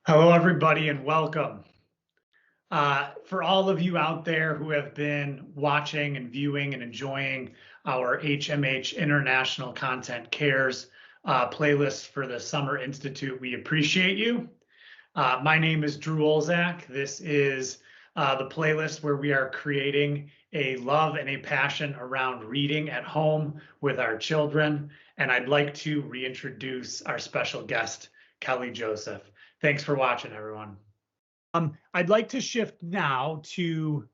Hello, everybody, and welcome. For all of you out there who have been watching and viewing and enjoying our HMH International Content Cares playlist for the Summer Institute, we appreciate you. My name is Drew Olzak. This is the playlist where we are creating a love and a passion around reading at home with our children. And I'd like to reintroduce our special guest, Kelly Joseph. Thanks for watching, everyone. I'd like to shift now to,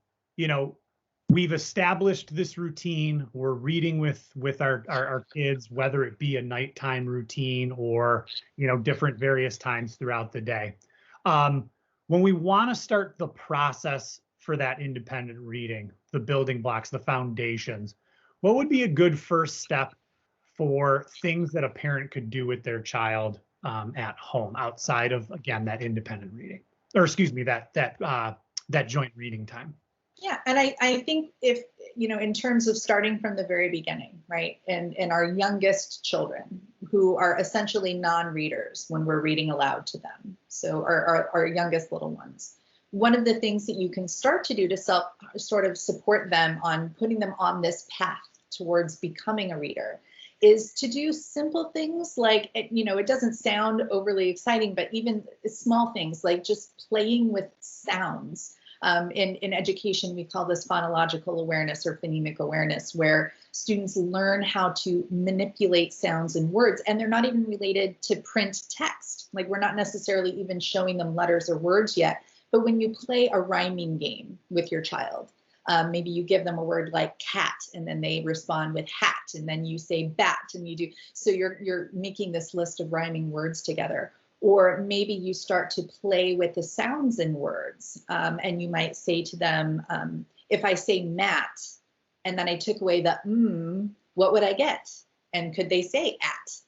we've established this routine. We're reading with our kids, whether it be a nighttime routine or, different various times throughout the day. When we want to start the process for that independent reading, the building blocks, the foundations, what would be a good first step for things that a parent could do with their child at home outside of, again, that independent reading, or excuse me, that joint reading time? Yeah, and I think if, in terms of starting from the very beginning, right, and our youngest children who are essentially non-readers when we're reading aloud to them, so our youngest little ones, one of the things that you can start to do to sort of support them on putting them on this path towards becoming a reader is to do simple things like, it doesn't sound overly exciting, but even small things like just playing with sounds. In education, we call this phonological awareness or phonemic awareness, where students learn how to manipulate sounds and words, and they're not even related to print text. Like, we're not necessarily even showing them letters or words yet, but when you play a rhyming game with your child, maybe you give them a word like cat, and then they respond with hat, and then you say bat, and you do. So you're making this list of rhyming words together. Or maybe you start to play with the sounds in words, and you might say to them, if I say mat, and then I took away the what would I get? And could they say at?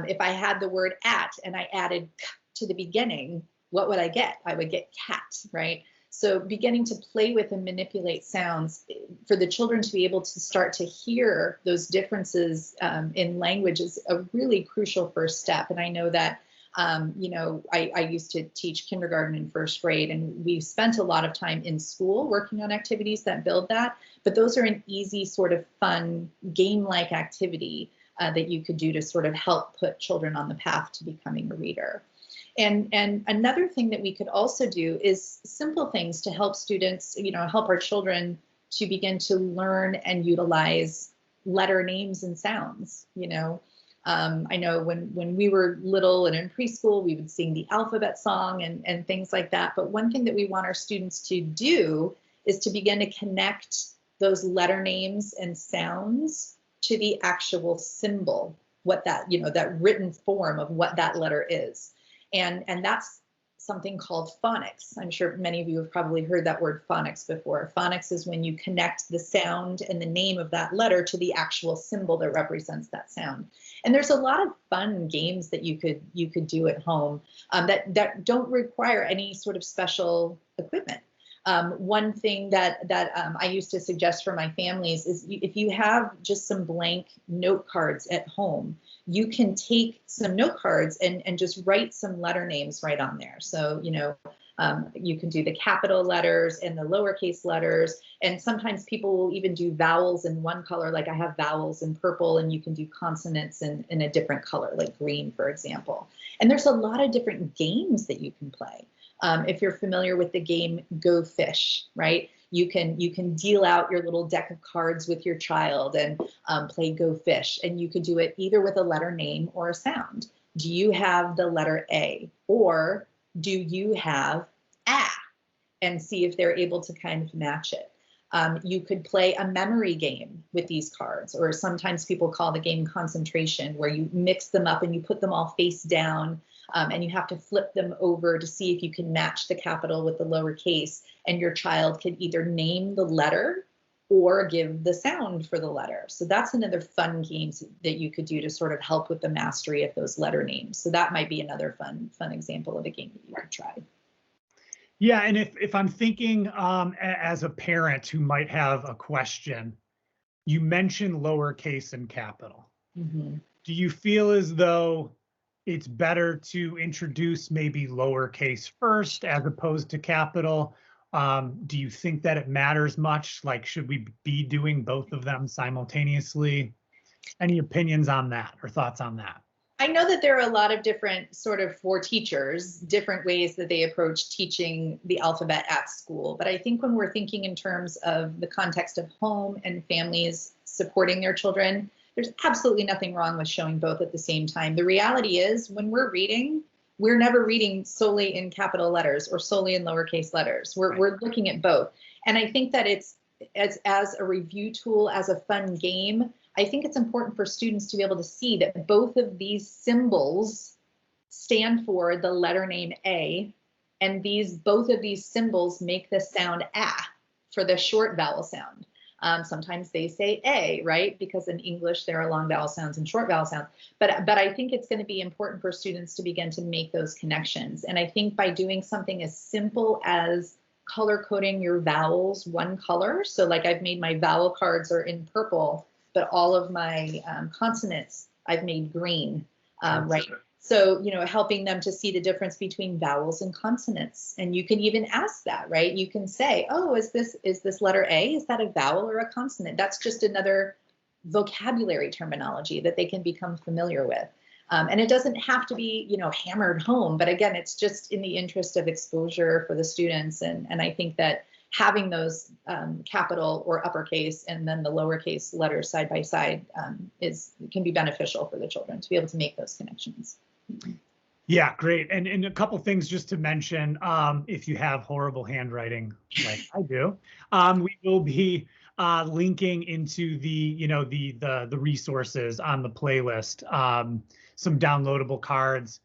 If I had the word at and I added k to the beginning, what would I get? I would get cat, right? So beginning to play with and manipulate sounds for the children to be able to start to hear those differences in language is a really crucial first step. And I know that, I used to teach kindergarten and first grade, and we spent a lot of time in school working on activities that build that. But those are an easy sort of fun game-like activity that you could do to sort of help put children on the path to becoming a reader. And another thing that we could also do is simple things to help students, help our children to begin to learn and utilize letter names and sounds. I know when we were little and in preschool, we would sing the alphabet song and things like that. But one thing that we want our students to do is to begin to connect those letter names and sounds to the actual symbol, what that, that written form of what that letter is. And that's something called phonics. I'm sure many of you have probably heard that word phonics before. Phonics is when you connect the sound and the name of that letter to the actual symbol that represents that sound. And there's a lot of fun games that you could do at home that don't require any sort of special equipment. One thing that I used to suggest for my families is if you have just some blank note cards at home, you can take some note cards and just write some letter names right on there. So, you can do the capital letters and the lowercase letters. And sometimes people will even do vowels in one color, like I have vowels in purple, and you can do consonants in a different color, like green, for example. And there's a lot of different games that you can play. If you're familiar with the game Go Fish, right? You can deal out your little deck of cards with your child and play Go Fish. And you could do it either with a letter name or a sound. Do you have the letter A? Or do you have A? And see if they're able to kind of match it. You could play a memory game with these cards, or sometimes people call the game concentration, where you mix them up and you put them all face down. And you have to flip them over to see if you can match the capital with the lowercase, and your child can either name the letter or give the sound for the letter. So that's another fun game that you could do to sort of help with the mastery of those letter names. So that might be another fun example of a game that you could try. Yeah, and if I'm thinking as a parent who might have a question, you mentioned lowercase and capital. Mm-hmm. Do you feel as though it's better to introduce maybe lowercase first as opposed to capital? Do you think that it matters much? Like, should we be doing both of them simultaneously? Any opinions on that or thoughts on that? I know that there are a lot of different sort of for teachers, different ways that they approach teaching the alphabet at school. But I think when we're thinking in terms of the context of home and families supporting their children, there's absolutely nothing wrong with showing both at the same time. The reality is when we're reading, we're never reading solely in capital letters or solely in lowercase letters. We're looking at both. And I think that it's as a review tool, as a fun game, I think it's important for students to be able to see that both of these symbols stand for the letter name A, and both of these symbols make the sound ah for the short vowel sound. Sometimes they say A, right? Because in English, there are long vowel sounds and short vowel sounds. But I think it's going to be important for students to begin to make those connections. And I think by doing something as simple as color coding your vowels one color, so like I've made my vowel cards are in purple, but all of my consonants I've made green, right? So, helping them to see the difference between vowels and consonants. And you can even ask that, right? You can say, oh, is this letter A? Is that a vowel or a consonant? That's just another vocabulary terminology that they can become familiar with. And it doesn't have to be, hammered home. But again, it's just in the interest of exposure for the students. And I think that having those capital or uppercase and then the lowercase letters side by side can be beneficial for the children to be able to make those connections. Yeah, great. And a couple things just to mention, if you have horrible handwriting like I do, we will be linking into the resources on the playlist, some downloadable cards.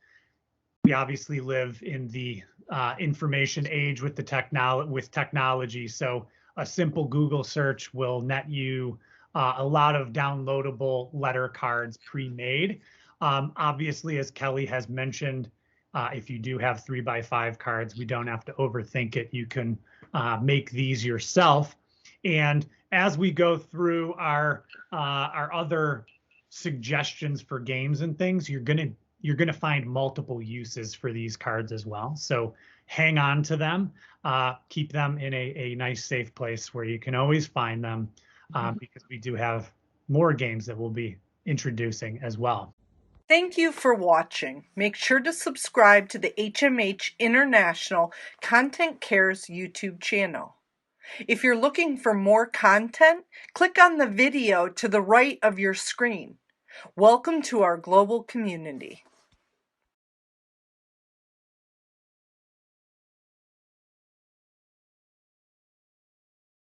We obviously live in the information age with technology. So a simple Google search will net you a lot of downloadable letter cards pre-made. Obviously, as Kelly has mentioned, if you do have 3x5 cards, we don't have to overthink it. You can make these yourself. And as we go through our other suggestions for games and things, you're gonna find multiple uses for these cards as well. So hang on to them, keep them in a nice safe place where you can always find them, because we do have more games that we'll be introducing as well. Thank you for watching. Make sure to subscribe to the HMH International Content Cares YouTube channel. If you're looking for more content, click on the video to the right of your screen. Welcome to our global community.